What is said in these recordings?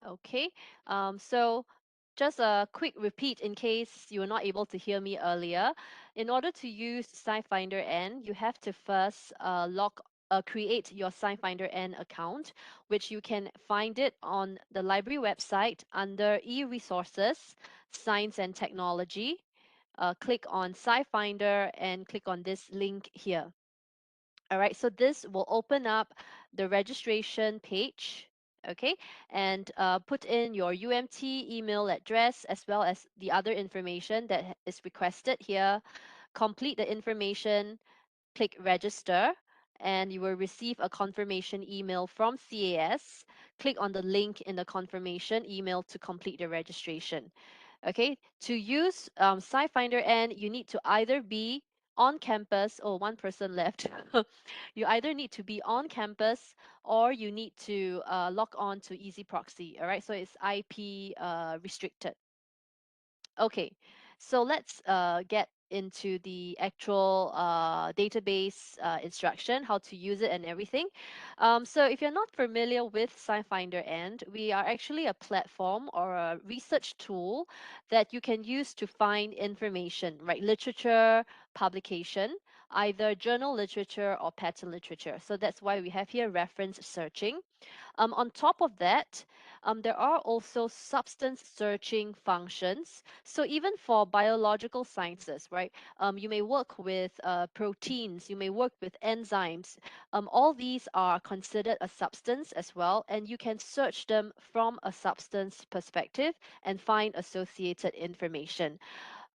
Okay, so just a quick repeat in case you were not able to hear me earlier. In order to use SciFinder-n, you have to first create your SciFinder-n account, which you can find it on the library website under e-resources, science and technology. Click on SciFinder and click on this link here. All right, so this will open up the registration page, okay, and put in your UMT email address as well as the other information that is requested here. Complete the information, click register, and you will receive a confirmation email from CAS. Click on the link in the confirmation email to complete the registration. Okay, to use SciFinder-n, you need to either be on campus. Oh, one person left. You either need to be on campus or you need to log on to Easy Proxy. All right, so it's IP restricted. Okay, so let's get into the actual database instruction, how to use it and everything. So if you're not familiar with SciFinder-n, we are actually a platform or a research tool that you can use to find information, right? Literature, publication, either journal literature or patent literature. So that's why we have here reference searching. On top of that, there are also substance searching functions. So even for biological sciences, right, you may work with proteins, you may work with enzymes. All these are considered a substance as well, and you can search them from a substance perspective and find associated information.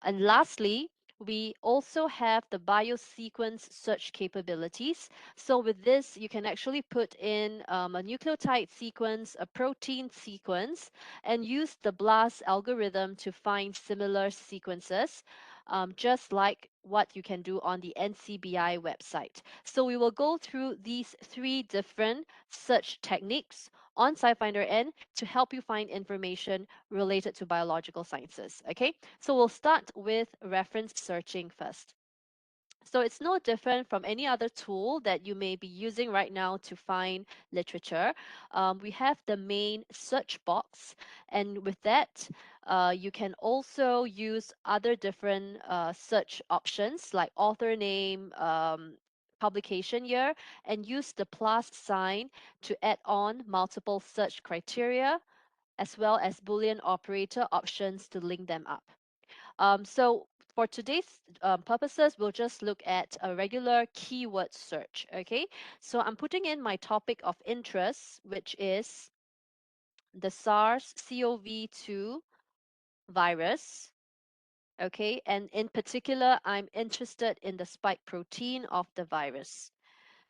And lastly, we also have the biosequence search capabilities. So with this, you can actually put in a nucleotide sequence, a protein sequence, and use the BLAST algorithm to find similar sequences, just like what you can do on the NCBI website. So we will go through these three different search techniques on SciFinder-n to help you find information related to biological sciences. Okay, so we'll start with reference searching first. So it's no different from any other tool that you may be using right now to find literature. We have the main search box, and with that, you can also use other different search options like author name, publication year, and use the plus sign to add on multiple search criteria as well as Boolean operator options to link them up. So for today's purposes, we'll just look at a regular keyword search, okay? So I'm putting in my topic of interest, which is the SARS-CoV-2 virus, okay? And in particular, I'm interested in the spike protein of the virus.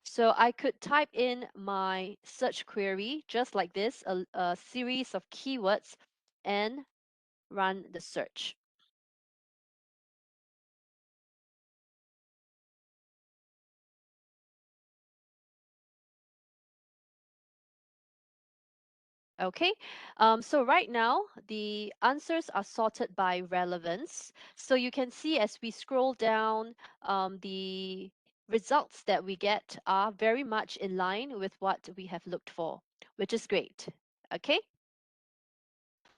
So I could type in my search query just like this, a series of keywords, and run the search. Okay, so right now the answers are sorted by relevance. So you can see as we scroll down, the results that we get are very much in line with what we have looked for, which is great. Okay.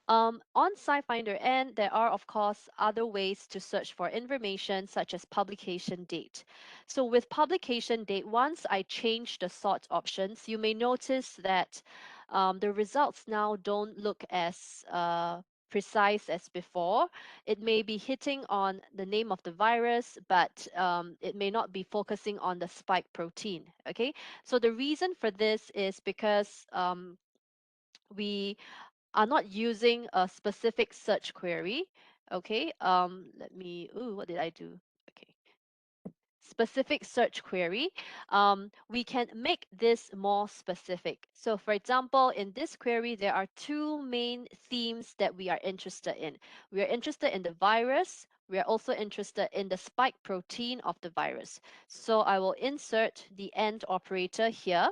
On SciFinder-n, there are, of course, other ways to search for information, such as publication date. So with publication date, once I change the sort options, you may notice that the results now don't look as precise as before. It may be hitting on the name of the virus, but it may not be focusing on the spike protein. Okay, so the reason for this is because we are not using a specific search query. Okay, let me, ooh, what did I do? Okay, specific search query. We can make this more specific. So for example, in this query, there are two main themes that we are interested in. We are interested in the virus. We are also interested in the spike protein of the virus. So I will insert the AND operator here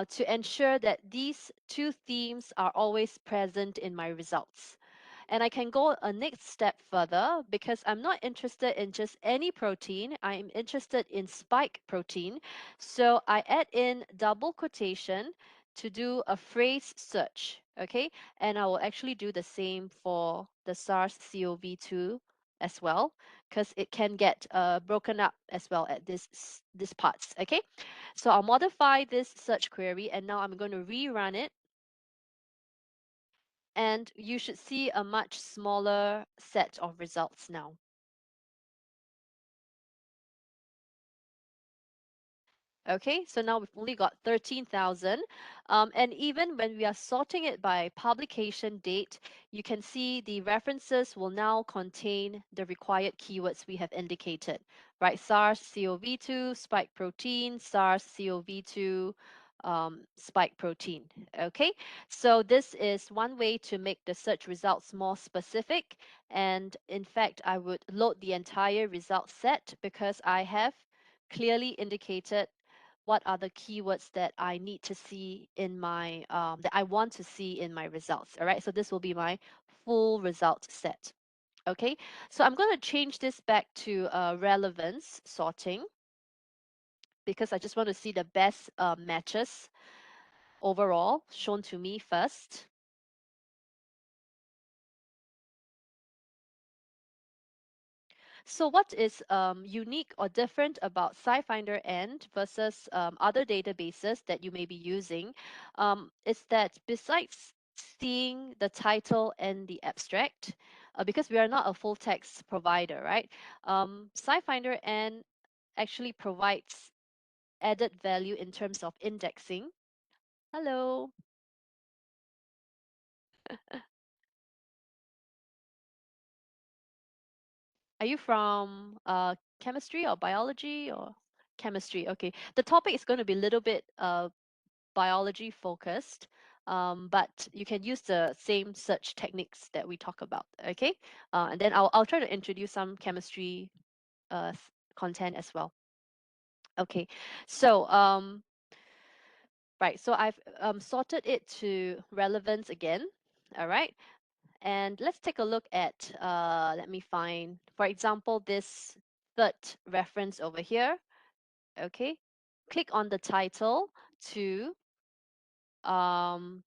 to ensure that these two themes are always present in my results. And I can go a next step further because I'm not interested in just any protein. I'm interested in spike protein. So I add in double quotation to do a phrase search. Okay, and I will actually do the same for the SARS-CoV-2 as well, because it can get broken up as well at this parts. Okay, so I'll modify this search query, and now I'm going to rerun it, and you should see a much smaller set of results now. Okay, so now we've only got 13,000. And even when we are sorting it by publication date, you can see the references will now contain the required keywords we have indicated, right? SARS-CoV-2, spike protein, SARS-CoV-2, spike protein. Okay, so this is one way to make the search results more specific. And in fact, I would load the entire result set because I have clearly indicated what are the keywords that I need to see in my that I want to see in my results. All right, so this will be my full result set. Okay, so I'm going to change this back to relevance sorting because I just want to see the best matches overall shown to me first. So what is unique or different about SciFinder-n versus other databases that you may be using is that besides seeing the title and the abstract, because we are not a full text provider, right? SciFinder-n actually provides added value in terms of indexing. Hello. Are you from chemistry or biology or chemistry? Okay. The topic is going to be a little bit biology focused, but you can use the same search techniques that we talk about. Okay, and then I'll try to introduce some chemistry content as well. Okay, so right, so I've sorted it to relevance again. All right, and let's take a look at let me find, for example, this third reference over here. Okay, click on the title to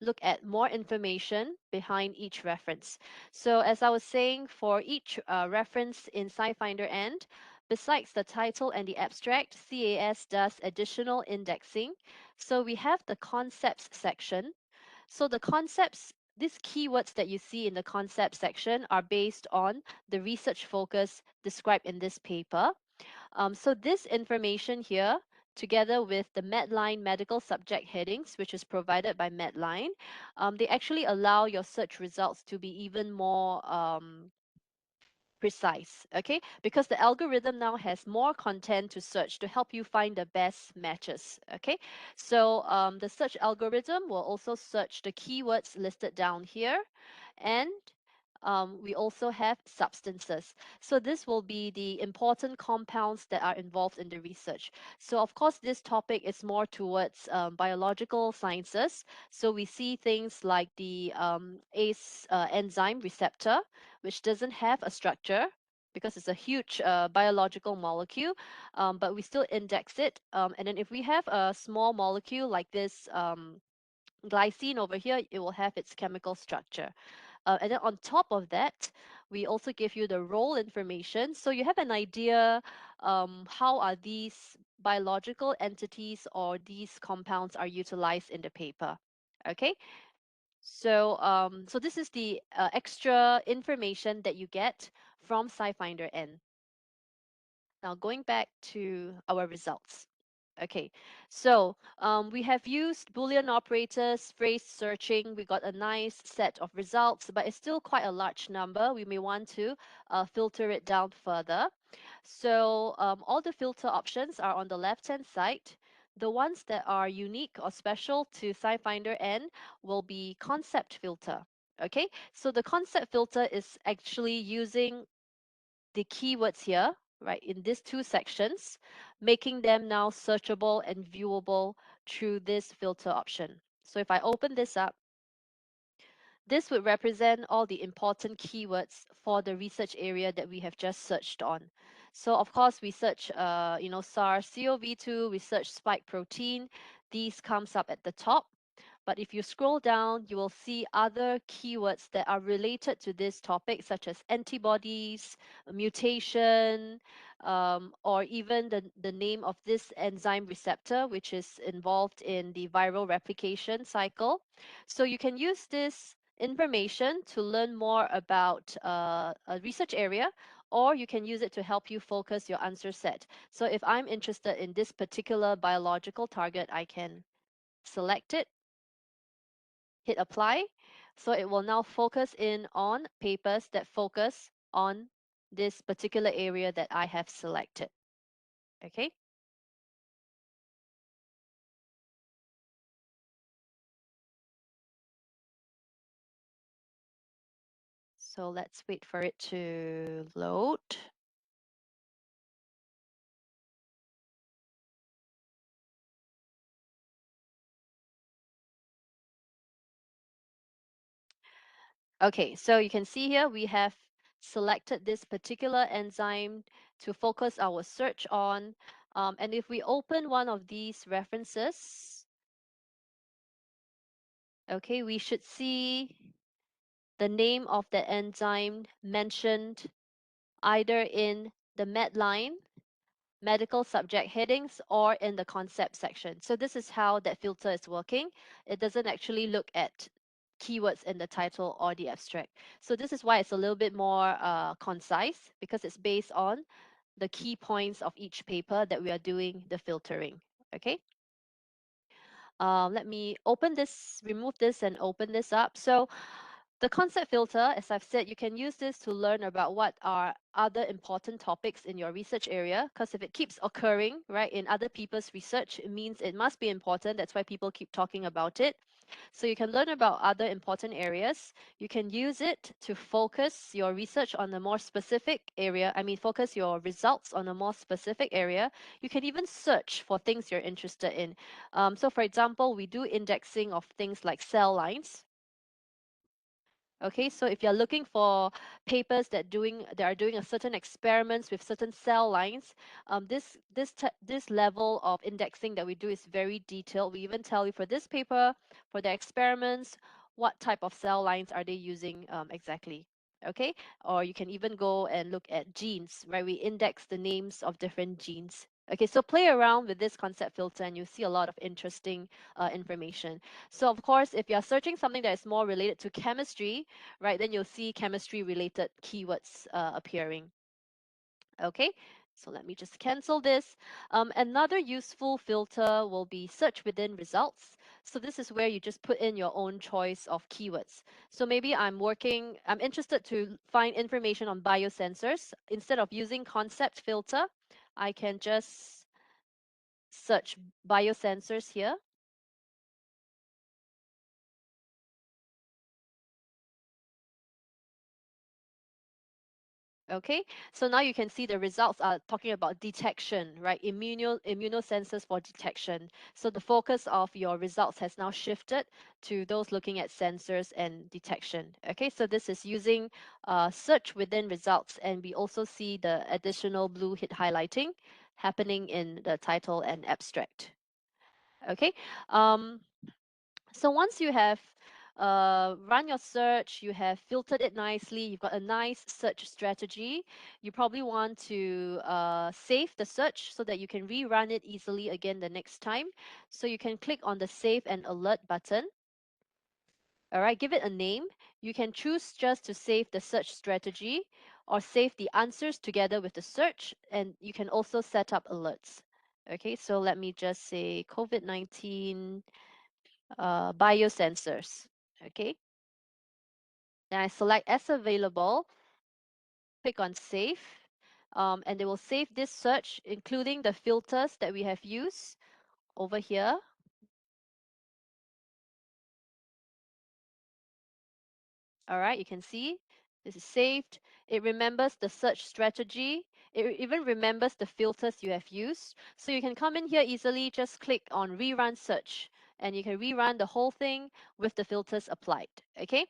look at more information behind each reference. So as I was saying, for each reference in SciFinder-n, besides the title and the abstract, CAS does additional indexing. So we have the concepts section. So the concepts, these keywords that you see in the concept section are based on the research focus described in this paper. So this information here, together with the Medline medical subject headings, which is provided by Medline, they actually allow your search results to be even more precise, okay? Because the algorithm now has more content to search to help you find the best matches, okay? So the search algorithm will also search the keywords listed down here, and we also have substances. So this will be the important compounds that are involved in the research. So of course, this topic is more towards biological sciences. So we see things like the ACE enzyme receptor, which doesn't have a structure because it's a huge biological molecule, but we still index it. And then if we have a small molecule like this glycine over here, it will have its chemical structure. And then on top of that, we also give you the role information. So you have an idea how are these biological entities or these compounds are utilized in the paper. Okay, so so this is the extra information that you get from SciFinder-n. Now going back to our results. Okay, so we have used Boolean operators, phrase searching. We got a nice set of results, but it's still quite a large number. We may want to filter it down further. So all the filter options are on the left-hand side. The ones that are unique or special to SciFinder-n will be concept filter. Okay, so the concept filter is actually using the keywords here, right, in these two sections, making them now searchable and viewable through this filter option. So if I open this up, this would represent all the important keywords for the research area that we have just searched on. So of course, we search, SARS-CoV-2, we search spike protein. These comes up at the top. But if you scroll down, you will see other keywords that are related to this topic, such as antibodies, mutation, or even the name of this enzyme receptor, which is involved in the viral replication cycle. So you can use this information to learn more about a research area, or you can use it to help you focus your answer set. So if I'm interested in this particular biological target, I can select it, hit apply. So it will now focus in on papers that focus on this particular area that I have selected. Okay. So let's wait for it to load. Okay, so you can see here we have selected this particular enzyme to focus our search on. And if we open one of these references, okay, we should see the name of the enzyme mentioned either in the Medline medical subject headings or in the concept section. So this is how that filter is working. It doesn't actually look at keywords in the title or the abstract. So this is why it's a little bit more concise, because it's based on the key points of each paper that we are doing the filtering. Okay. Let me open this, remove this and open this up. So the concept filter, as I've said, you can use this to learn about what are other important topics in your research area, because if it keeps occurring, right, in other people's research, it means it must be important. That's why people keep talking about it. So you can learn about other important areas. You can use it to focus your research on a more specific area. I mean, focus your results on a more specific area. You can even search for things you're interested in. So for example, we do indexing of things like cell lines. Okay, so if you're looking for papers that are doing a certain experiments with certain cell lines, this level of indexing that we do is very detailed. We even tell you for this paper, for the experiments, what type of cell lines are they using exactly. Okay, or you can even go and look at genes, right? We index the names of different genes. Okay, so play around with this concept filter and you see a lot of interesting information. So of course, if you're searching something that is more related to chemistry, right, then you'll see chemistry related keywords appearing. Okay, so let me just cancel this. Another useful filter will be search within results. So this is where you just put in your own choice of keywords. So maybe I'm interested to find information on biosensors. Instead of using concept filter, I can just search biosensors here. Okay, so now you can see the results are talking about detection, right? Immunosensors for detection. So the focus of your results has now shifted to those looking at sensors and detection. Okay, so this is using search within results, and we also see the additional blue hit highlighting happening in the title and abstract. Okay, um, so once you have run your search, you have filtered it nicely, you've got a nice search strategy, you probably want to save the search so that you can rerun it easily again the next time. So you can click on the Save and Alert button. All right, give it a name. You can choose just to save the search strategy or save the answers together with the search, and you can also set up alerts. Okay, so let me just say COVID-19 biosensors. Okay, then I select as available, click on save, and they will save this search, including the filters that we have used over here. All right, you can see this is saved. It remembers the search strategy. It even remembers the filters you have used. So you can come in here easily, just click on rerun search, and you can rerun the whole thing with the filters applied. Okay.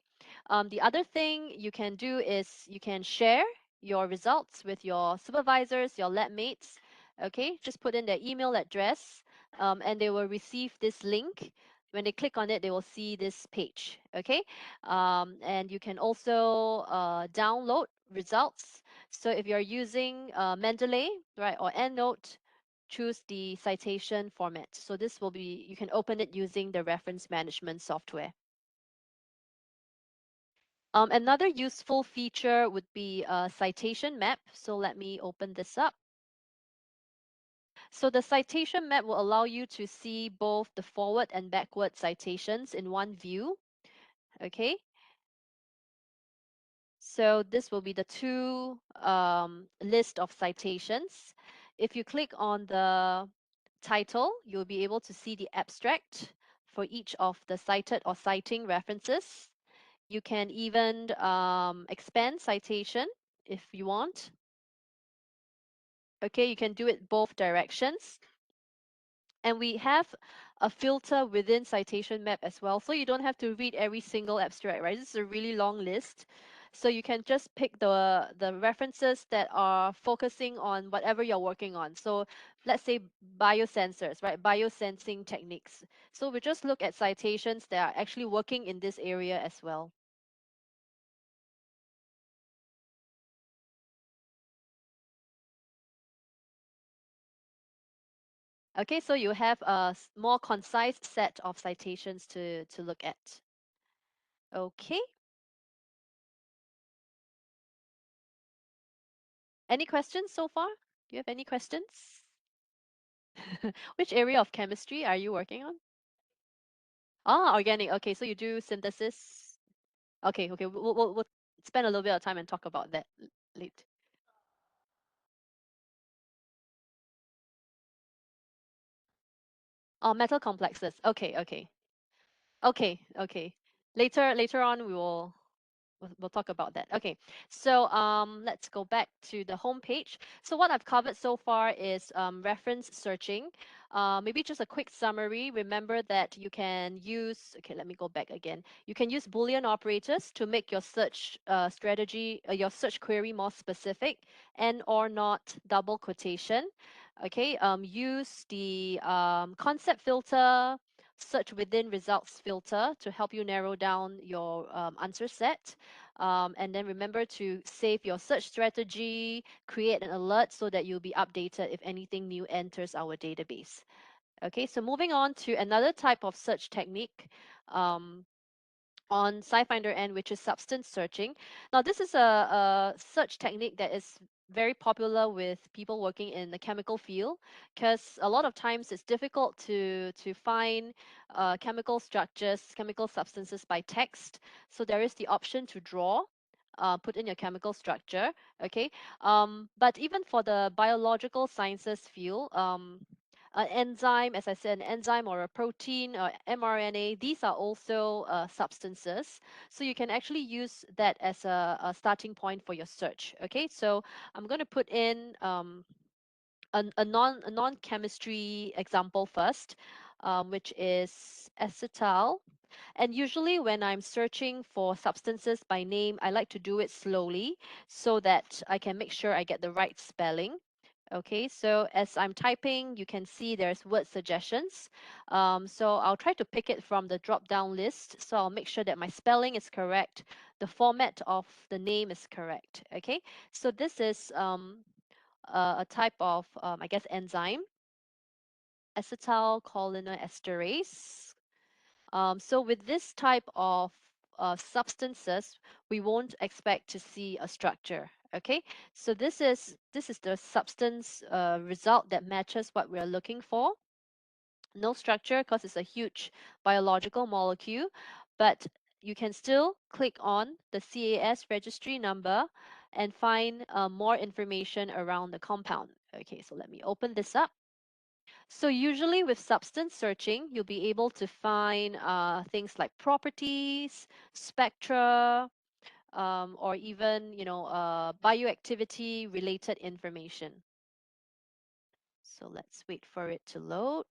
The other thing you can do is you can share your results with your supervisors, your lab mates. Okay, just put in their email address, and they will receive this link when they click on it, they will see this page. Okay, and you can also download results. So if you're using Mendeley, right, or EndNote, choose the citation format. So this will be, you can open it using the reference management software. Another useful feature would be a citation map. So let me open this up. So the citation map will allow you to see both the forward and backward citations in one view. Okay. So this will be the two list of citations. If you click on the title, you'll be able to see the abstract for each of the cited or citing references. You can even expand citation if you want. Okay, you can do it both directions. And we have a filter within citation map as well. So you don't have to read every single abstract, right? This is a really long list. So you can just pick the references that are focusing on whatever you're working on. So let's say biosensors, right? Biosensing techniques. So we just look at citations that are actually working in this area as well. Okay, so you have a more concise set of citations to look at. Okay. Any questions so far? Do you have any questions? Which area of chemistry are you working on? Ah, organic. Okay, so you do synthesis. Okay, okay. We'll spend a little bit of time and talk about that later. Oh, metal complexes. Okay, okay. Okay, okay. Later on we'll talk about that. Okay, so let's go back to the home page. So what I've covered so far is reference searching. Maybe just a quick summary. Remember that you can use, okay, let me go back again. You can use Boolean operators to make your search strategy, your search query more specific, and or not double quotation. Okay, use the concept filter, search within results filter to help you narrow down your answer set. And then remember to save your search strategy, create an alert so that you'll be updated if anything new enters our database. Okay, so moving on to another type of search technique. On SciFinder-n, which is substance searching. Now, this is a search technique that is very popular with people working in the chemical field because a lot of times it's difficult to find chemical structures, chemical substances by text. So there is the option to draw. Put in your chemical structure, okay? But even for the biological sciences field, an enzyme, as I said, an enzyme or a protein or mRNA, these are also substances. So you can actually use that as a starting point for your search. Okay, so I'm going to put in a non-chemistry example first, which is acetal. And usually when I'm searching for substances by name, I like to do it slowly so that I can make sure I get the right spelling. Okay, so as I'm typing, you can see there's word suggestions. So I'll try to pick it from the drop-down list. So I'll make sure that my spelling is correct, the format of the name is correct. Okay, so this is a type of, I guess, enzyme, acetylcholinesterase. So with this type of substances, we won't expect to see a structure. Okay, so this is the substance result that matches what we're looking for. No structure because it's a huge biological molecule, but you can still click on the CAS registry number and find more information around the compound. Okay, so let me open this up. So usually with substance searching, you'll be able to find things like properties, spectra, or even bioactivity related information. So let's wait for it to load.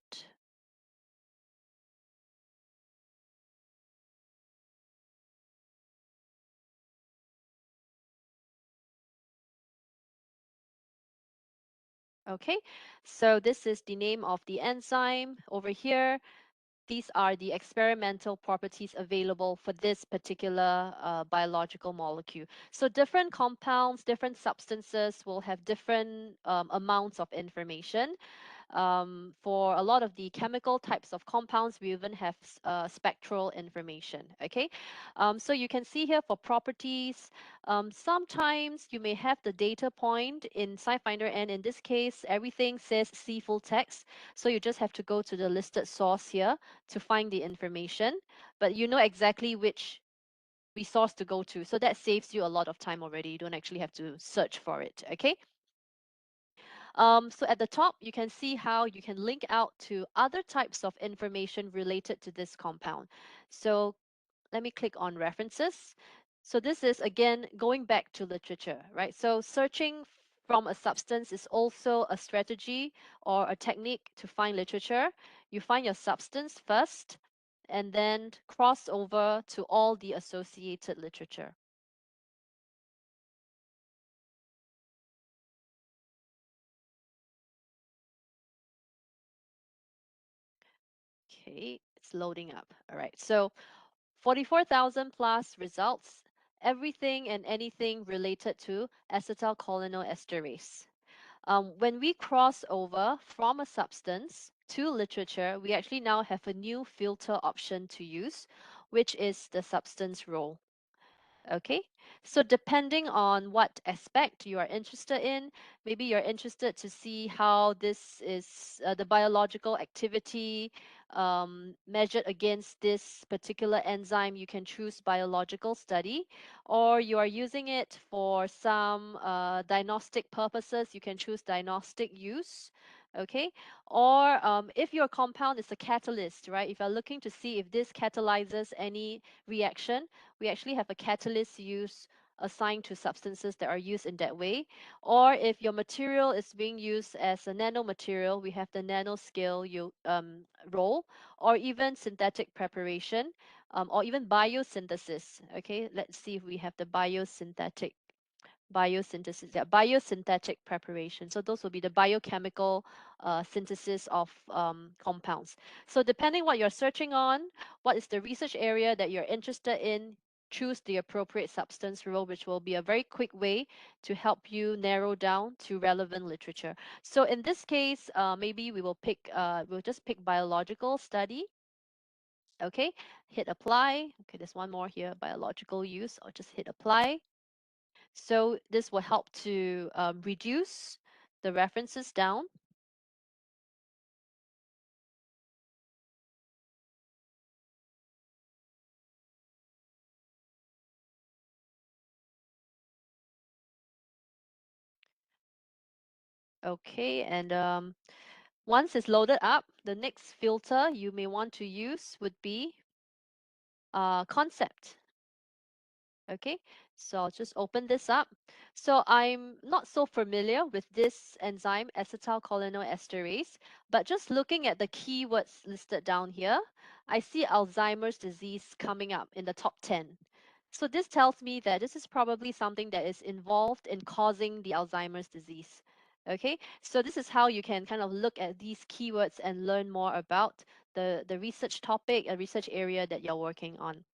Okay, so this is the name of the enzyme over here. these are the experimental properties available for this particular biological molecule. So different compounds, different substances will have different amounts of information. For a lot of the chemical types of compounds, we even have spectral information. Okay, so you can see here for properties, sometimes you may have the data point in SciFinder-n. In this case, everything says C full text, so you just have to go to the listed source here to find the information, but you know exactly which resource to go to, so that saves you a lot of time already. You don't actually have to search for it. Okay. So at the top, you can see how you can link out to other types of information related to this compound. So let me click on references. So this is again going back to literature, right? So searching from a substance is also a strategy or a technique to find literature. You find your substance first and then cross over to all the associated literature. Okay, it's loading up. All right, so 44,000 plus results, everything and anything related to acetylcholinesterase. When we cross over from a substance to literature, we actually now have a new filter option to use, which is the substance role. Okay, so depending on what aspect you are interested in, maybe you're interested to see how this is the biological activity measured against this particular enzyme, you can choose biological study, or you are using it for some diagnostic purposes, you can choose diagnostic use. Okay, or if your compound is a catalyst, right? If you're looking to see if this catalyzes any reaction, we actually have a catalyst use assigned to substances that are used in that way. Or if your material is being used as a nanomaterial, we have the nanoscale role, or even synthetic preparation, or even biosynthesis. Okay, let's see if we have the biosynthesis, yeah, biosynthetic preparation. So those will be the biochemical synthesis of compounds. So depending what you're searching on, what is the research area that you're interested in, choose the appropriate substance role, which will be a very quick way to help you narrow down to relevant literature. So in this case, maybe we'll just pick biological study. Okay, hit apply. Okay, there's one more here, biological use. I'll just hit apply. So this will help to reduce the references down. Okay, and once it's loaded up, the next filter you may want to use would be concept. Okay, so I'll just open this up. So I'm not so familiar with this enzyme, acetylcholinesterase, but just looking at the keywords listed down here, I see Alzheimer's disease coming up in the top 10. So this tells me that this is probably something that is involved in causing the Alzheimer's disease. Okay, so this is how you can kind of look at these keywords and learn more about the research topic, a research area that you're working on.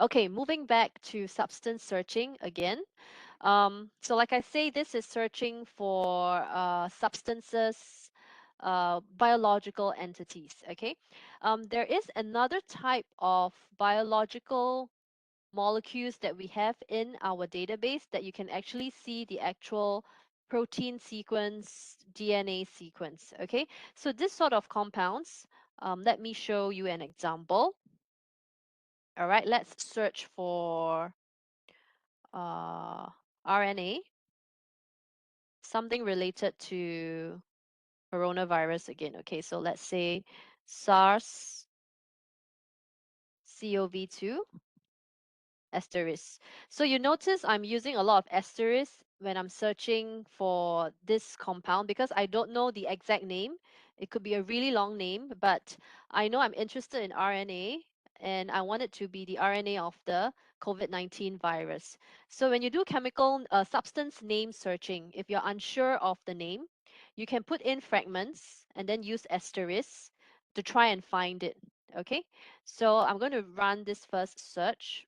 Okay, moving back to substance searching again. So like I say, this is searching for substances, biological entities, okay? There is another type of biological molecules that we have in our database that you can actually see the actual protein sequence, DNA sequence, okay? So this sort of compounds, let me show you an example. All right, let's search for uh, RNA, something related to coronavirus again. Okay, so let's say SARS-CoV-2 asterisk. So you notice I'm using a lot of asterisk when I'm searching for this compound because I don't know the exact name. It could be a really long name, but I know I'm interested in RNA and I want it to be the RNA of the COVID-19 virus. So when you do chemical substance name searching, if you're unsure of the name, you can put in fragments and then use asterisk to try and find it. Okay, so I'm going to run this first search.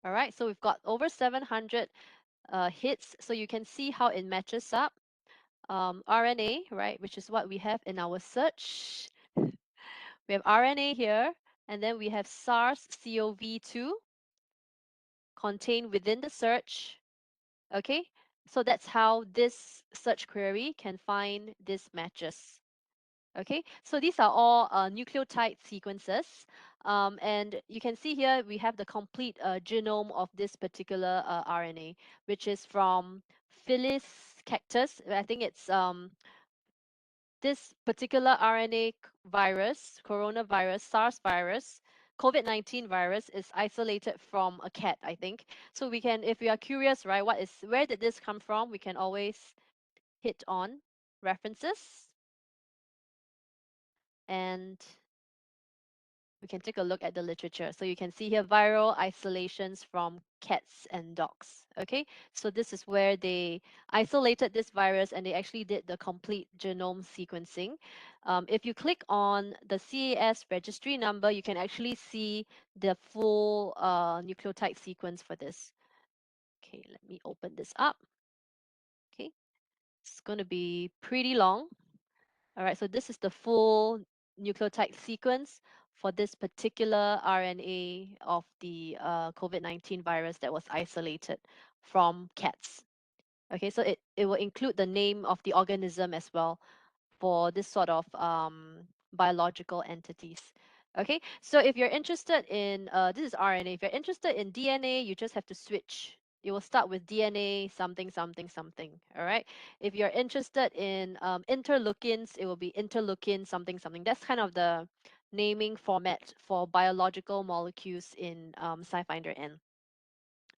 All right, so we've got over 700 hits, so you can see how it matches up. RNA, right, which is what we have in our search. We have RNA here, and then we have SARS-CoV-2 contained within the search. Okay, so that's how this search query can find these matches. Okay, so these are all nucleotide sequences, and you can see here we have the complete genome of this particular RNA, which is from Phyllis cactus. I think it's this particular RNA virus, coronavirus, SARS virus, COVID-19 virus is isolated from a cat, I think. So we can, if we are curious, right, where did this come from? We can always hit on references and we can take a look at the literature. So you can see here viral isolations from cats and dogs. Okay, so this is where they isolated this virus and they actually did the complete genome sequencing. If you click on the CAS registry number, you can actually see the full nucleotide sequence for this. Okay, let me open this up. Okay, it's going to be pretty long. All right, so this is the full nucleotide sequence for this particular RNA of the COVID-19 virus that was isolated from cats. Okay, so it will include the name of the organism as well for this sort of biological entities. Okay, so if you're interested in, this is RNA, if you're interested in DNA, you just have to switch. You will start with DNA something, something, something, all right? If you're interested in interleukins, it will be interleukin something, something. That's kind of the naming format for biological molecules in SciFinder-n.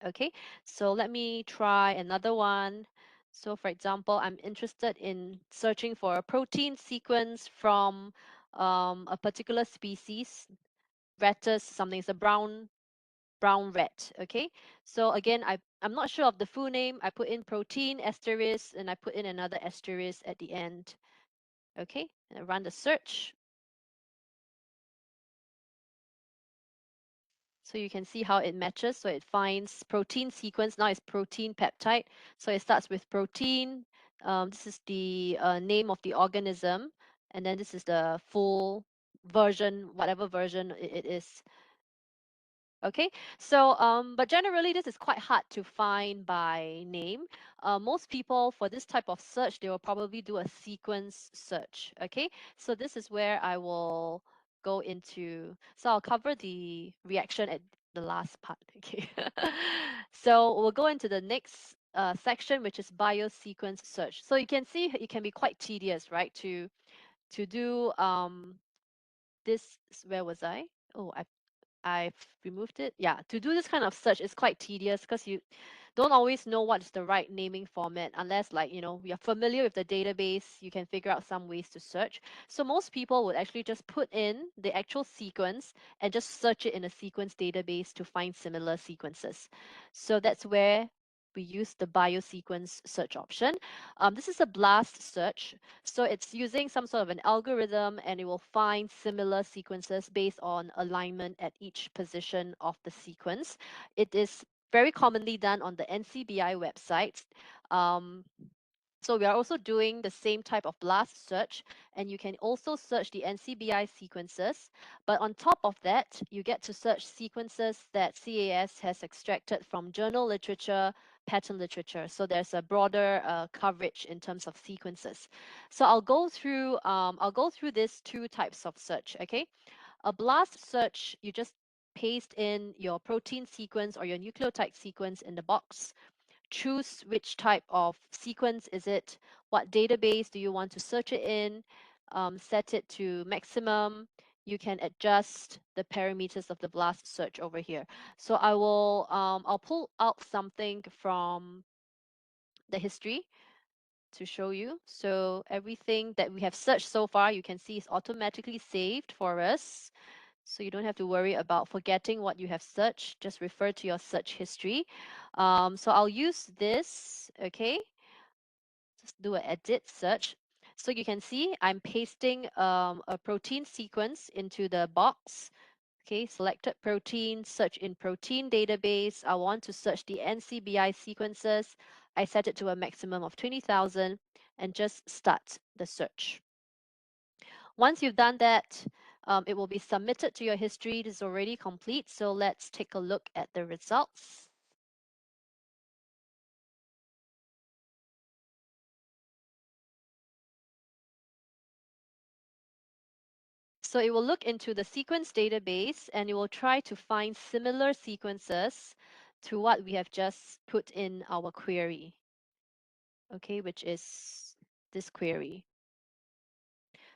Okay, so let me try another one. So for example, I'm interested in searching for a protein sequence from a particular species, Rattus something, it's a brown rat. Okay, so again, I'm not sure of the full name. I put in protein asterisk and I put in another asterisk at the end. Okay, and I run the search. So you can see how it matches. So it finds protein sequence. Now it's protein peptide. So it starts with protein. This is the name of the organism. And then this is the full version, whatever version it is. Okay, so but generally this is quite hard to find by name. Most people for this type of search, they will probably do a sequence search. Okay, so this is where I will go into, so I'll cover the reaction at the last part. Okay, so we'll go into the next section, which is biosequence search. So you can see it can be quite tedious, right? To do this, where was I? Oh, I've removed it. Yeah, to do this kind of search is quite tedious because you don't always know what's the right naming format unless, like, you know, you're familiar with the database, you can figure out some ways to search. So most people would actually just put in the actual sequence and just search it in a sequence database to find similar sequences. So that's where we use the biosequence search option. This is a BLAST search. So it's using some sort of an algorithm and it will find similar sequences based on alignment at each position of the sequence. It is very commonly done on the NCBI website. So we are also doing the same type of BLAST search, and you can also search the NCBI sequences. But on top of that, you get to search sequences that CAS has extracted from journal literature, patent literature. So there's a broader coverage in terms of sequences. So I'll go through these two types of search. Okay, a BLAST search, you just paste in your protein sequence or your nucleotide sequence in the box, choose which type of sequence is it, what database do you want to search it in, set it to maximum. You can adjust the parameters of the BLAST search over here. So I'll pull out something from the history to show you. So everything that we have searched so far, you can see is automatically saved for us. So you don't have to worry about forgetting what you have searched. Just refer to your search history. So I'll use this, okay? Just do an edit search. So you can see I'm pasting a protein sequence into the box. Okay, selected protein, search in protein database. I want to search the NCBI sequences. I set it to a maximum of 20,000 and just start the search. Once you've done that, it will be submitted to your history. It is already complete. So let's take a look at the results. So it will look into the sequence database and it will try to find similar sequences to what we have just put in our query, okay, which is this query.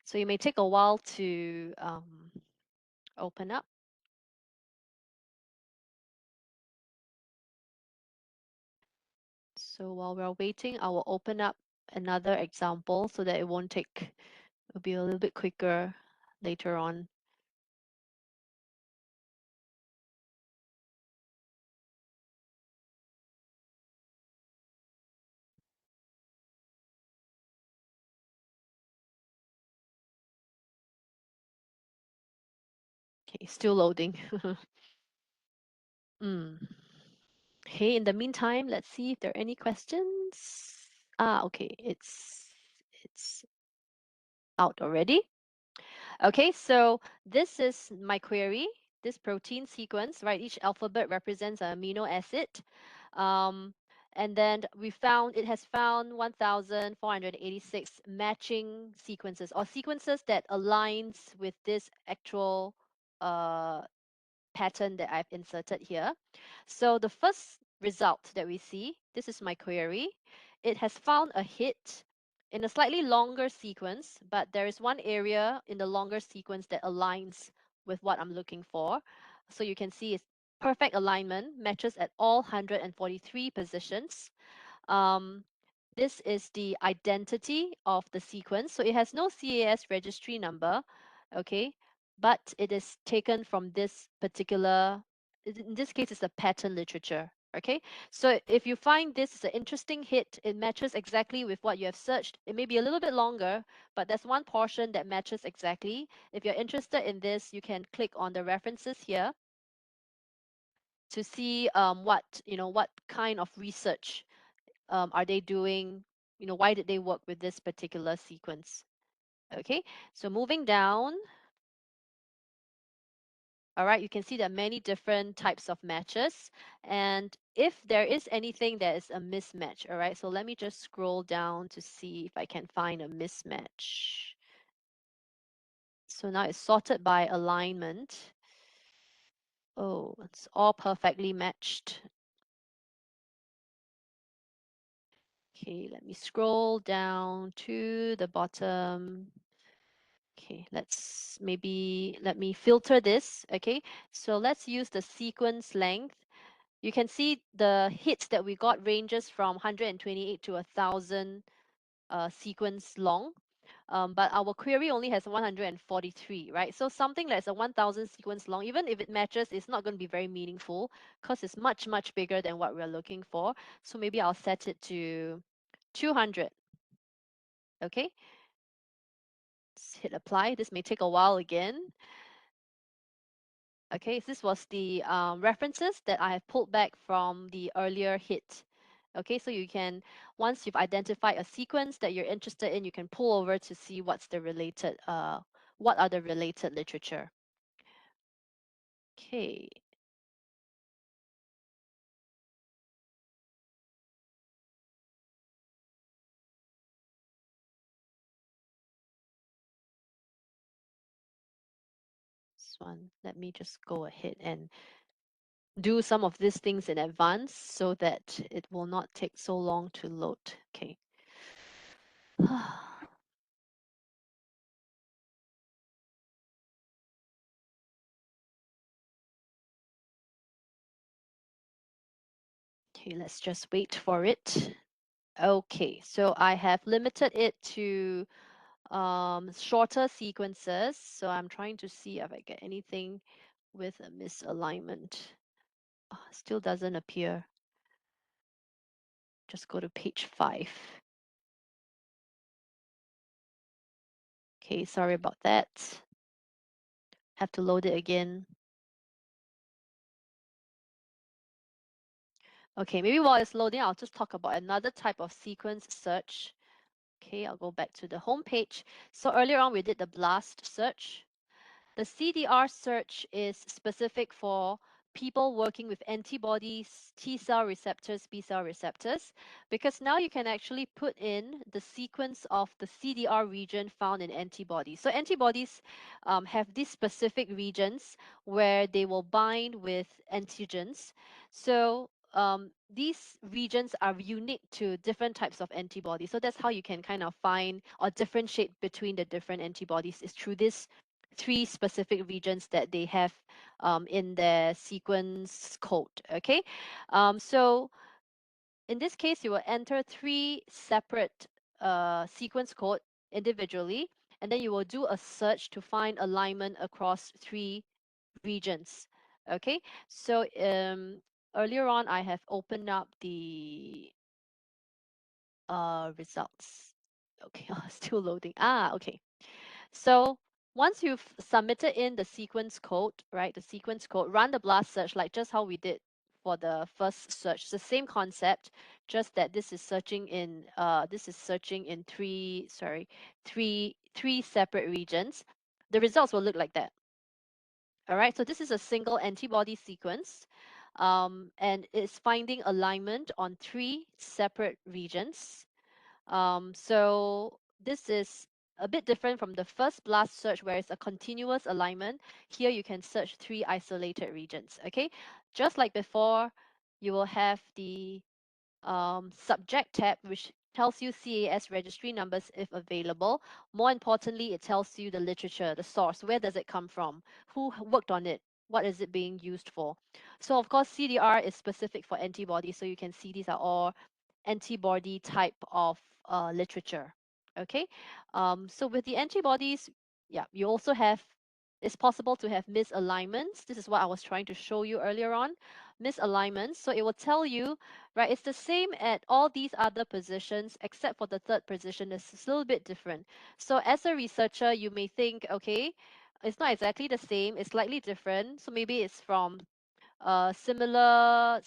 So it may take a while to open up. So while we're waiting, I will open up another example so that it won't take, it'll be a little bit quicker later on. Okay, still loading. Okay, in the meantime, let's see if there are any questions. Okay, it's out already. Okay, so this is my query, this protein sequence, right? Each alphabet represents an amino acid. And then it has found 1,486 matching sequences or sequences that aligns with this actual pattern that I've inserted here. So the first result that we see, this is my query. It has found a hit in a slightly longer sequence, but there is one area in the longer sequence that aligns with what I'm looking for. So you can see it's perfect alignment, matches at all 143 positions. Um, this is the identity of the sequence. So it has no CAS registry number, okay, but it is taken from this particular, in this case, it's a pattern literature, okay? So if you find this is an interesting hit, it matches exactly with what you have searched. It may be a little bit longer, but there's one portion that matches exactly. If you're interested in this, you can click on the references here to see what kind of research are they doing, why did they work with this particular sequence? Okay, so moving down, all right, you can see there are many different types of matches. And if there is anything that is a mismatch, all right, so let me just scroll down to see if I can find a mismatch. So now it's sorted by alignment. Oh, it's all perfectly matched. Okay, let me scroll down to the bottom. Okay, let me filter this. Okay, so let's use the sequence length. You can see the hits that we got ranges from 128 to 1,000 sequence long. But our query only has 143, right? So something that's a 1,000 sequence long, even if it matches, it's not going to be very meaningful because it's much, much bigger than what we're looking for. So maybe I'll set it to 200. Okay, let's hit apply. This may take a while again. Okay, this was the references that I have pulled back from the earlier hit. Okay, so you can, once you've identified a sequence that you're interested in, you can pull over to see what are the related literature. Okay. This one, let me just go ahead and do some of these things in advance so that it will not take so long to load. Okay. Okay, let's just wait for it. Okay, so I have limited it to shorter sequences. So I'm trying to see if I get anything with a misalignment. Still doesn't appear. Just go to page 5. Okay, sorry about that. Have to load it again. Okay, maybe while it's loading, I'll just talk about another type of sequence search. Okay, I'll go back to the home page. So earlier on, we did the BLAST search. The CDR search is specific for people working with antibodies, T cell receptors, B cell receptors, because now you can actually put in the sequence of the CDR region found in antibodies. So antibodies have these specific regions where they will bind with antigens. So these regions are unique to different types of antibodies. So that's how you can kind of find or differentiate between the different antibodies is through this 3 specific regions that they have in their sequence code. Okay, so in this case, you will enter 3 separate sequence code individually, and then you will do a search to find alignment across 3 regions. Okay, so earlier on, I have opened up the results. Okay, still loading. Okay. So once you've submitted in the sequence code, right, the sequence code, run the BLAST search like just how we did for the first search. It's the same concept, just that this is searching in three separate regions. The results will look like that. All right, so this is a single antibody sequence, and it's finding alignment on 3 separate regions. So this is a bit different from the first BLAST search where it's a continuous alignment. Here you can search 3 isolated regions. Okay, just like before, you will have the subject tab, which tells you CAS registry numbers if available. More importantly, it tells you the literature, the source, where does it come from, who worked on it, what is it being used for. So of course, CDR is specific for antibodies, so you can see these are all antibody type of literature. Okay, so with the antibodies, yeah, you also have, it's possible to have misalignments. This is what I was trying to show you earlier on, misalignments. So it will tell you, right, it's the same at all these other positions, except for the 3rd position, it's a little bit different. So as a researcher, you may think, okay, it's not exactly the same, it's slightly different. So maybe it's from similar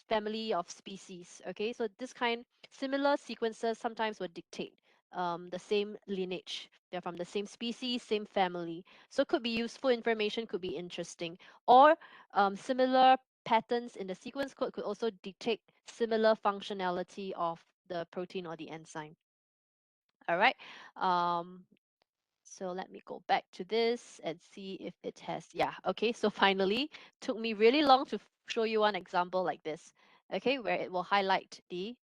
family of species. Okay, so this kind similar sequences sometimes will dictate the same lineage. They're from the same species, same family. So could be useful information, could be interesting, or similar patterns in the sequence code could also dictate similar functionality of the protein or the enzyme. All right. So let me go back to this and see if it has, yeah, okay, so finally, took me really long to show you one example like this, okay, where it will highlight the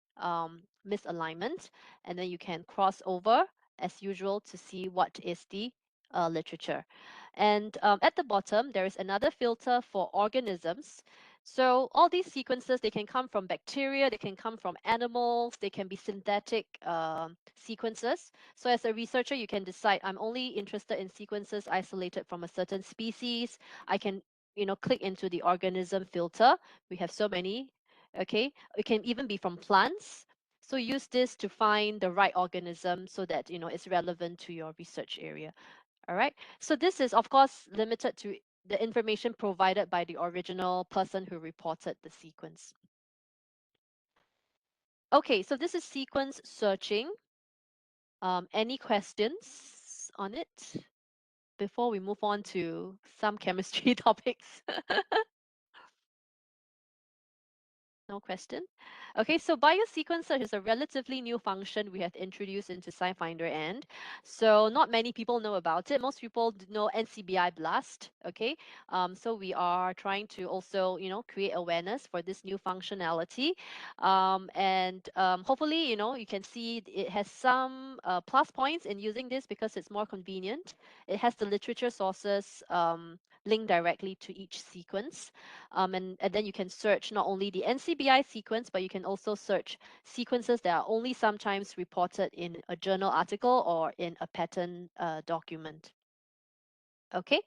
misalignment, and then you can cross over as usual to see what is the literature. And at the bottom, there is another filter for organisms. So all these sequences, they can come from bacteria, they can come from animals, they can be synthetic sequences. So as a researcher, you can decide, I'm only interested in sequences isolated from a certain species. I can, click into the organism filter. We have so many, okay? It can even be from plants. So use this to find the right organism so that, it's relevant to your research area. All right. So this is, of course, limited to the information provided by the original person who reported the sequence. Okay, so this is sequence searching. Any questions on it before we move on to some chemistry topics? No question. Okay, so biosequence search is a relatively new function we have introduced into SciFinder-n. So not many people know about it. Most people know NCBI BLAST. Okay, so we are trying to also, create awareness for this new functionality, and hopefully, you can see it has some plus points in using this because it's more convenient. It has the literature sources linked directly to each sequence. And then you can search not only the NCBI PBI sequence, but you can also search sequences that are only sometimes reported in a journal article or in a patent document. Okay,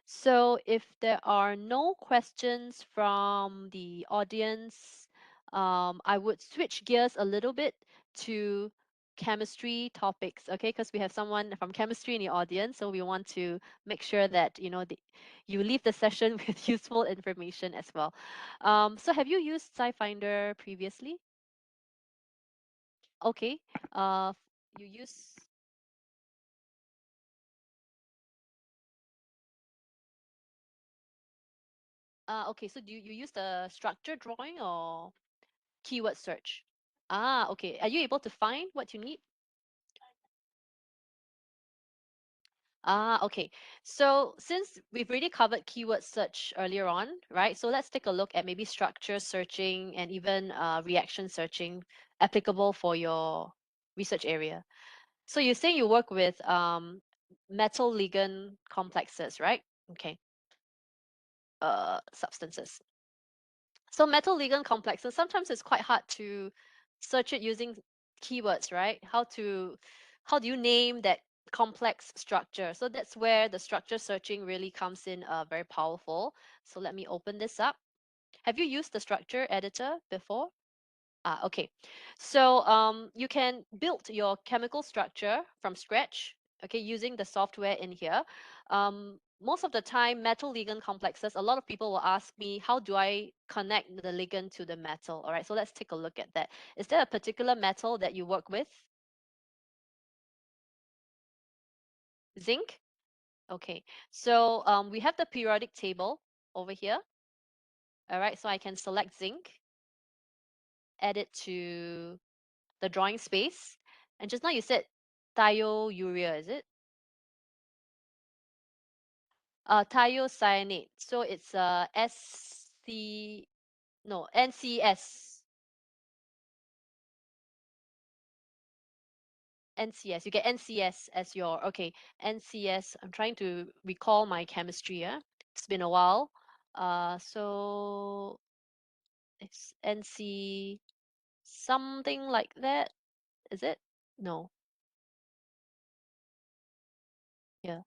so if there are no questions from the audience, I would switch gears a little bit to chemistry topics, okay? Because we have someone from chemistry in the audience, so we want to make sure that you leave the session with useful information as well. So have you used SciFinder previously? Okay, uh, you use. Okay, so do you use the structure drawing or keyword search? Ah, okay. Are you able to find what you need? Ah, okay. So since we've already covered keyword search earlier on, right? So let's take a look at maybe structure searching and even reaction searching applicable for your research area. So you say you work with metal ligand complexes, right? Okay. Substances. So metal ligand complexes, sometimes it's quite hard to search it using keywords, right? How do you name that complex structure? So that's where the structure searching really comes in very powerful. So let me open this up. Have you used the structure editor before? Ah, okay. So you can build your chemical structure from scratch, okay, using the software in here. Most of the time, metal ligand complexes, a lot of people will ask me, how do I connect the ligand to the metal? All right, so let's take a look at that. Is there a particular metal that you work with? Zinc? Okay, so we have the periodic table over here. All right, so I can select zinc, add it to the drawing space. And just now you said thiourea, is it? Thiocyanate. So it's SC, no, NCS. NCS. You get NCS as your, okay, NCS. I'm trying to recall my chemistry, yeah? It's been a while. So it's NC something like that, is it? No. Yeah.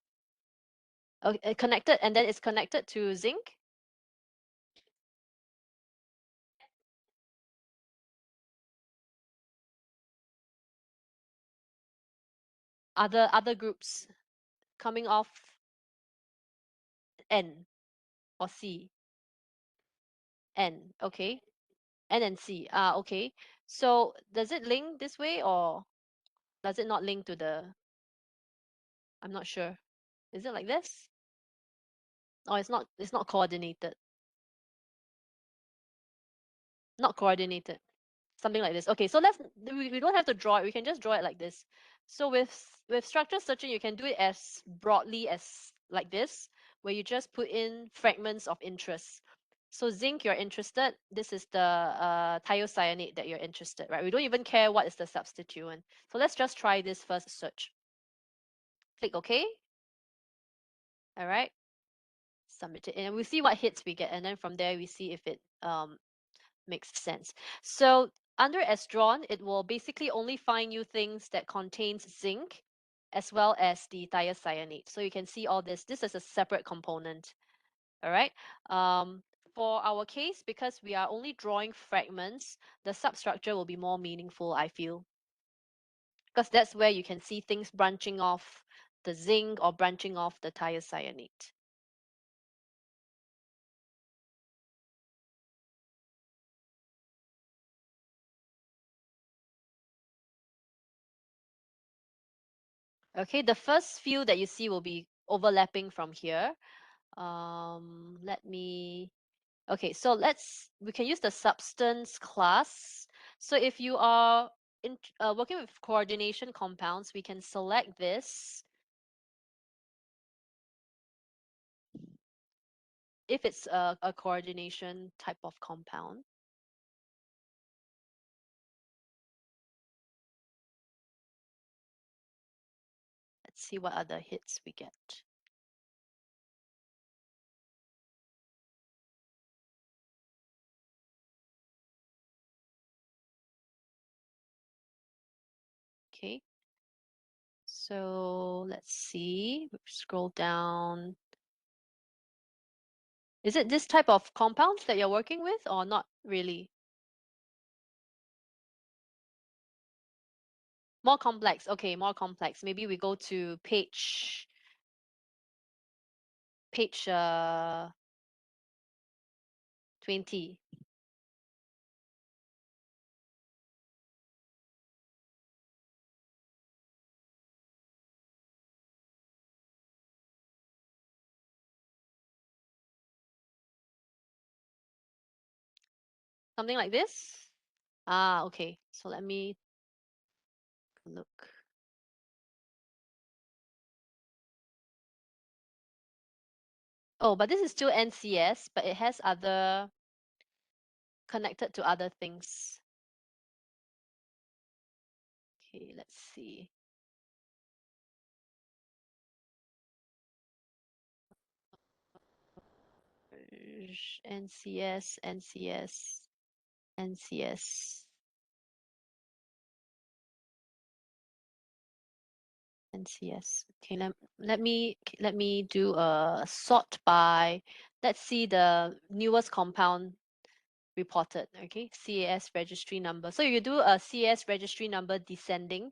Okay, connected, and then it's connected to zinc. Other groups coming off N or C. N, okay. N and C. Ah, okay. So does it link this way or does it not link to the, I'm not sure. Is it like this? Oh, it's not coordinated. Not coordinated. Something like this. Okay, so we don't have to draw it. We can just draw it like this. So with structure searching, you can do it as broadly as like this, where you just put in fragments of interest. So zinc, you're interested. This is the thiocyanate that you're interested, right? We don't even care what is the substituent. So let's just try this first search. Click OK. All right. Submit it. And we'll see what hits we get. And then from there, we see if it makes sense. So under as drawn, it will basically only find you things that contains zinc as well as the thiocyanate. So you can see all this. This is a separate component. All right. Um, for our case, because we are only drawing fragments, the substructure will be more meaningful, I feel, because that's where you can see things branching off the zinc or branching off the thiocyanate. Okay, the first few that you see will be overlapping from here. Let me, okay, so we can use the substance class. So if you are working with coordination compounds, we can select this. If it's a coordination type of compound. Let's see what other hits we get. Okay. So let's see, scroll down. Is it this type of compounds that you're working with or not really? More complex. Okay, more complex. Maybe we go to page 20. Something like this? Ah, okay. So let me look. Oh, but this is still NCS, but it has other connected to other things. Okay, let's see. NCS, NCS, NCS, NCS. Okay, let me do a sort by. Let's see the newest compound reported. Okay, CAS registry number. So you do a CAS registry number descending,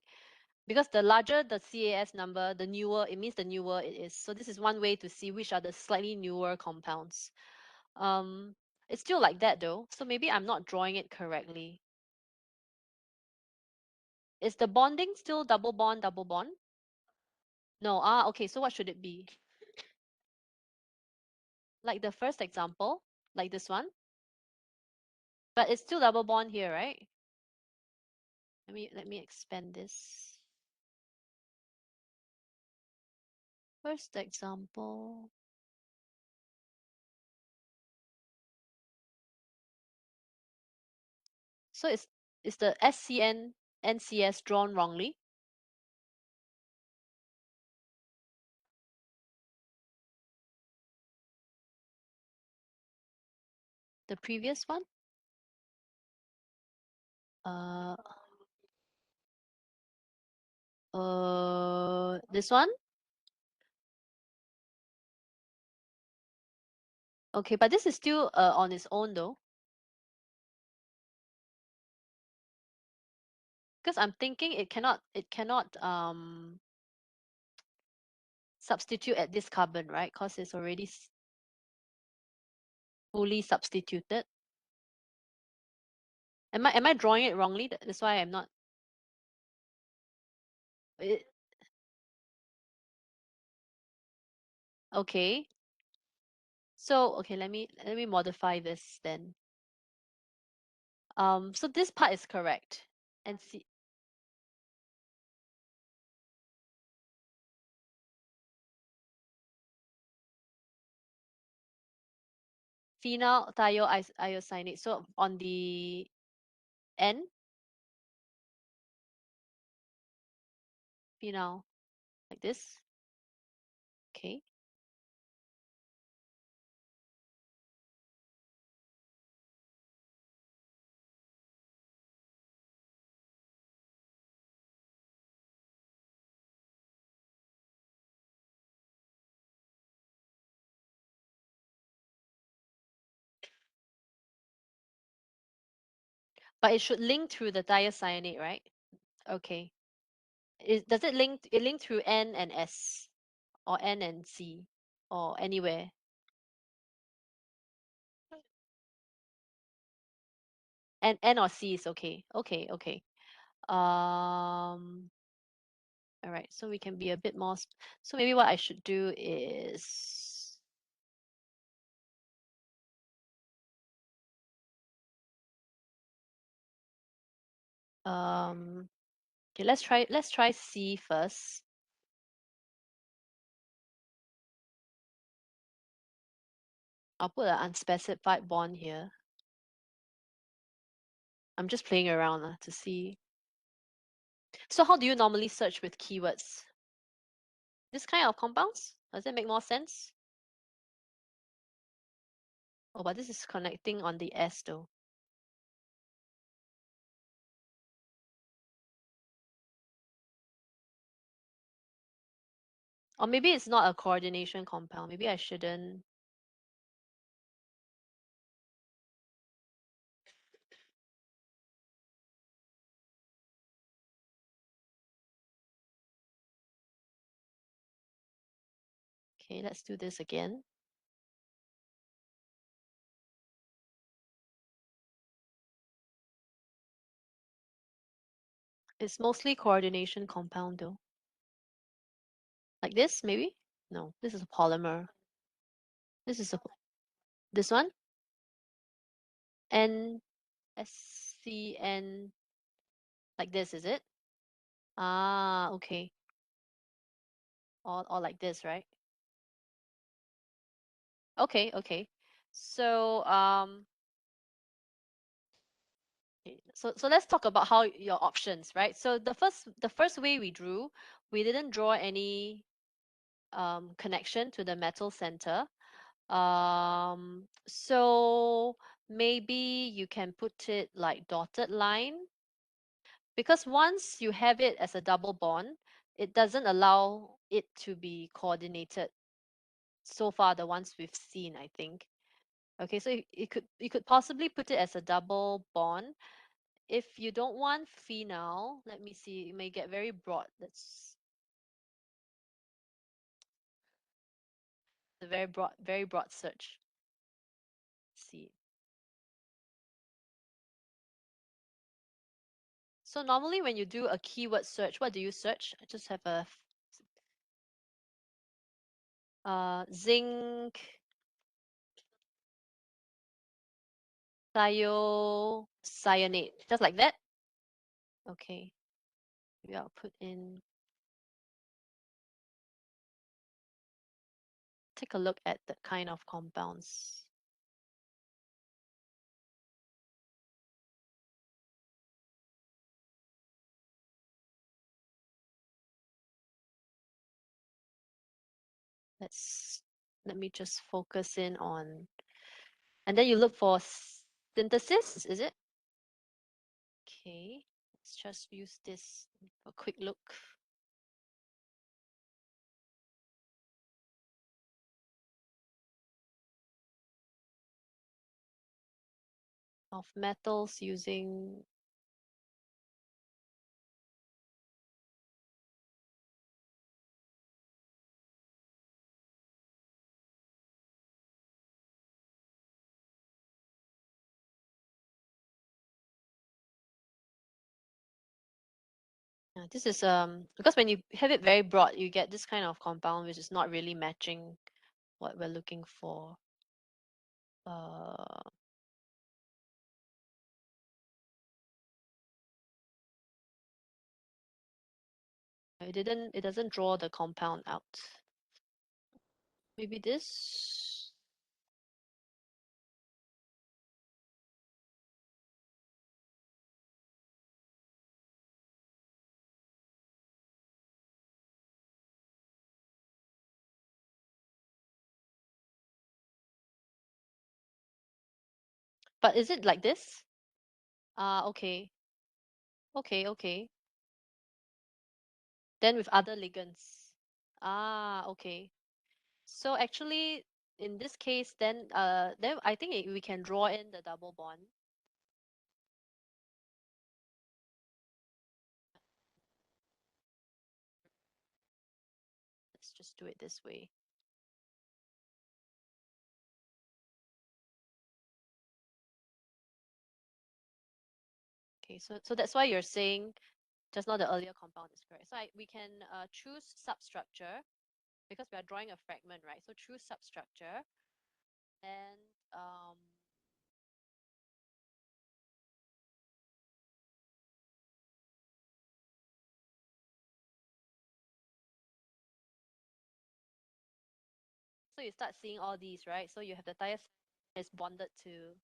because the larger the CAS number, the newer it means the newer it is. So this is one way to see which are the slightly newer compounds. It's still like that though. So maybe I'm not drawing it correctly. Is the bonding still double bond, double bond? No. Ah, okay. So what should it be? Like the first example, like this one. But it's still double bond here, right? Let me expand this. First example. So is the SCN NCS drawn wrongly? The previous one? Uh, this one? Okay, but this is still on its own though. Because I'm thinking it cannot substitute at this carbon, right? Because it's already fully substituted. Am I drawing it wrongly? That's why I'm not. It, okay. So okay, let me modify this then. So this part is correct. And see, phenyl thiocyanate. So on the N, phenyl, like this. Okay. But it should link through the thiocyanate, right? Okay. Does it link through N and S or N and C or anywhere? And N or C is okay. Okay, okay. All right. So we can be a bit more. So maybe what I should do is okay. Let's try C first. I'll put an unspecified bond here. I'm just playing around to see. So how do you normally search with keywords? This kind of compounds? Does it make more sense? Oh, but this is connecting on the S though. Or maybe it's not a coordination compound. Maybe I shouldn't. Okay, let's do this again. It's mostly coordination compound though. Like this, maybe? No, this is a polymer. This is this one? NSCN, like this, is it? Ah, okay. Or like this, right? Okay, okay. So okay, so let's talk about how your options, right? So the first way we drew, we didn't draw any connection to the metal center. So maybe you can put it like dotted line, because once you have it as a double bond, it doesn't allow it to be coordinated. So far, the ones we've seen, I think. Okay, so you could possibly put it as a double bond. If you don't want phenol, let me see, it may get very broad. That's a very broad search. Let's see. So normally when you do a keyword search, what do you search? I just have a zinc, thiocyanate, just like that. Okay, maybe I'll put in, take a look at the kind of compounds. Let me just focus in on, and then you look for synthesis, is it? Okay, let's just use this for a quick look. Of metals using, this is because when you have it very broad, you get this kind of compound which is not really matching what we're looking for. Uh, it doesn't draw the compound out. Maybe this. But is it like this? Ah, okay. Okay, okay. Then with other ligands. Ah, okay. So actually, in this case, then I think we can draw in the double bond. Let's just do it this way. Okay, so that's why you're saying just now the earlier compound is correct. So we can choose substructure because we are drawing a fragment, right? So choose substructure, and so you start seeing all these, right? So you have the thiocyanate is bonded to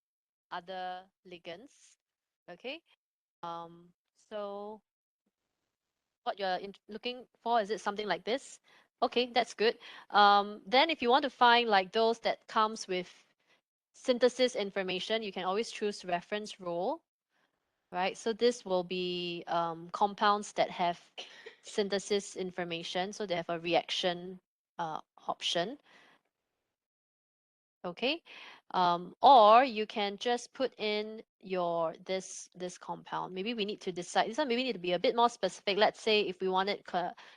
other ligands. Okay. So what you're looking for, is it something like this? Okay, that's good. Then if you want to find like those that comes with synthesis information, you can always choose reference role, right? So this will be compounds that have synthesis information. So they have a reaction option. Okay, or you can just put in your this compound. Maybe we need to decide this one. Maybe need to be a bit more specific. Let's say if we want it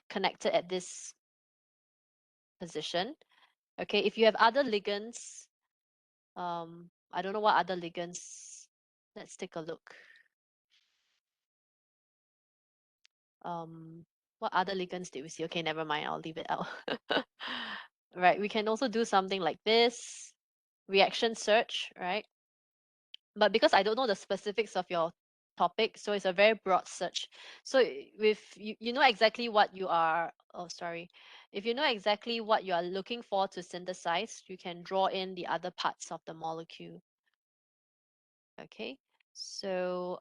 connected at this position. Okay, if you have other ligands, I don't know what other ligands. Let's take a look. Um, what other ligands did we see? Okay, never mind. I'll leave it out. Right, we can also do something like this, reaction search, right? But because I don't know the specifics of your topic, so it's a very broad search. So with you know exactly what you are, oh sorry, if you know exactly what you are looking for to synthesize, you can draw in the other parts of the molecule. Okay, so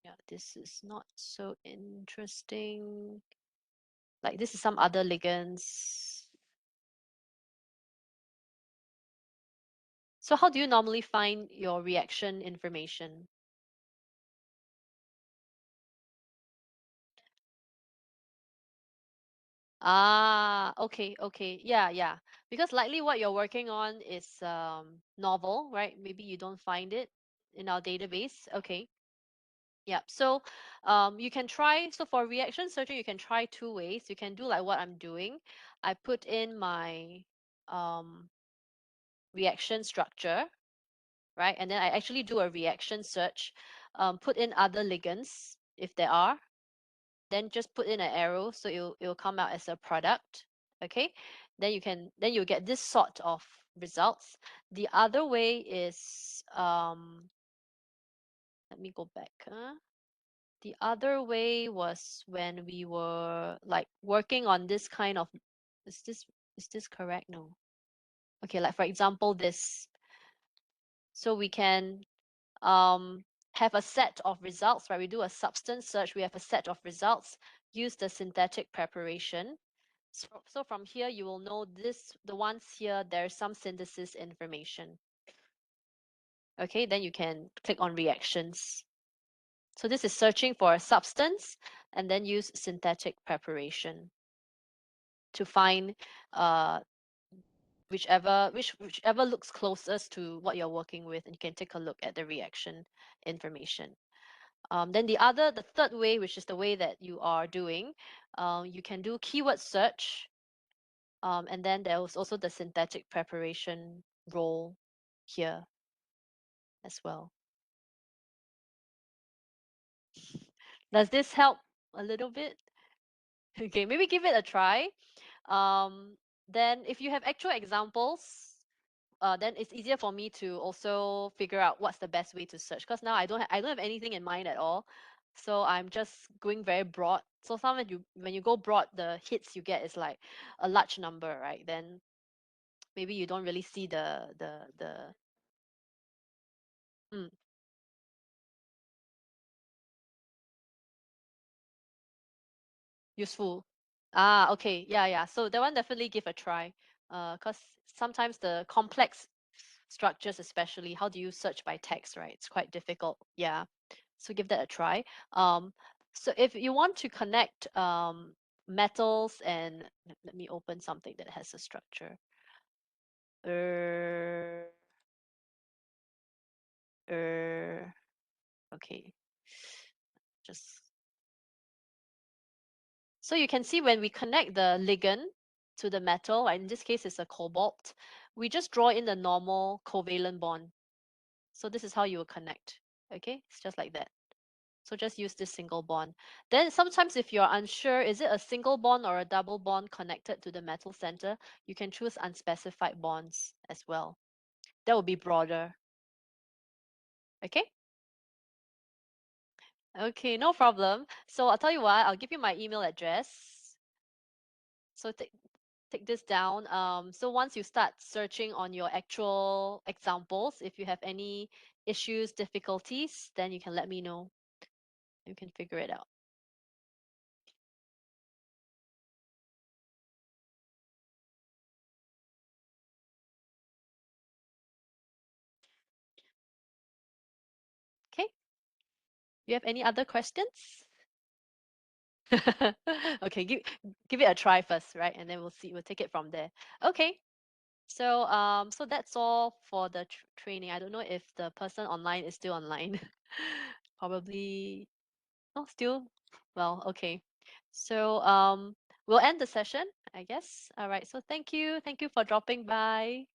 yeah, this is not so interesting. Like this is some other ligands. So how do you normally find your reaction information? Ah, okay, okay. Yeah, yeah. Because likely what you're working on is novel, right? Maybe you don't find it in our database. Okay. Yeah. So you can try, so for reaction searching, you can try two ways. You can do like what I'm doing. I put in my um reaction structure, right? And then I actually do a reaction search, put in other ligands if there are, then just put in an arrow so it'll come out as a product. Okay, then you'll get this sort of results. The other way is let me go back. The other way was when we were like working on this kind of, is this is this correct? No. Okay, like for example this. So we can um, have a set of results, right? We do a substance search, we have a set of results, use the synthetic preparation. So from here, you will know this, the ones here, there's some synthesis information. Okay, then you can click on reactions. So this is searching for a substance and then use synthetic preparation to find uh, whichever looks closest to what you're working with, and you can take a look at the reaction information. Then the third way, which is the way that you are doing, you can do keyword search, and then there was also the synthetic preparation role here as well. Does this help a little bit? Okay, maybe give it a try. Um, then if you have actual examples, then it's easier for me to also figure out what's the best way to search. Because now I don't have anything in mind at all, so I'm just going very broad. So sometimes when you go broad, the hits you get is like a large number, right? Then maybe you don't really see the mm, useful. Ah, okay, yeah, yeah. So that one definitely give a try. Because sometimes the complex structures, especially, how do you search by text, right? It's quite difficult. Yeah. So give that a try. So if you want to connect metals and let me open something that has a structure. Er, okay, just so you can see when we connect the ligand to the metal, right, in this case it's a cobalt, we just draw in the normal covalent bond. So this is how you will connect. Okay, it's just like that. So just use this single bond. Then sometimes if you're unsure, is it a single bond or a double bond connected to the metal center, you can choose unspecified bonds as well. That will be broader. Okay? Okay, no problem. So I'll tell you what, I'll give you my email address. So take this down. So once you start searching on your actual examples, if you have any issues, difficulties, then you can let me know. You can figure it out. Okay? You have any other questions? Okay, give it a try first, right? And then we'll see. We'll take it from there. Okay. So so that's all for the training. I don't know if the person online is still online. Probably. Oh, still. Well, okay. So we'll end the session, I guess. All right. So thank you. Thank you for dropping by.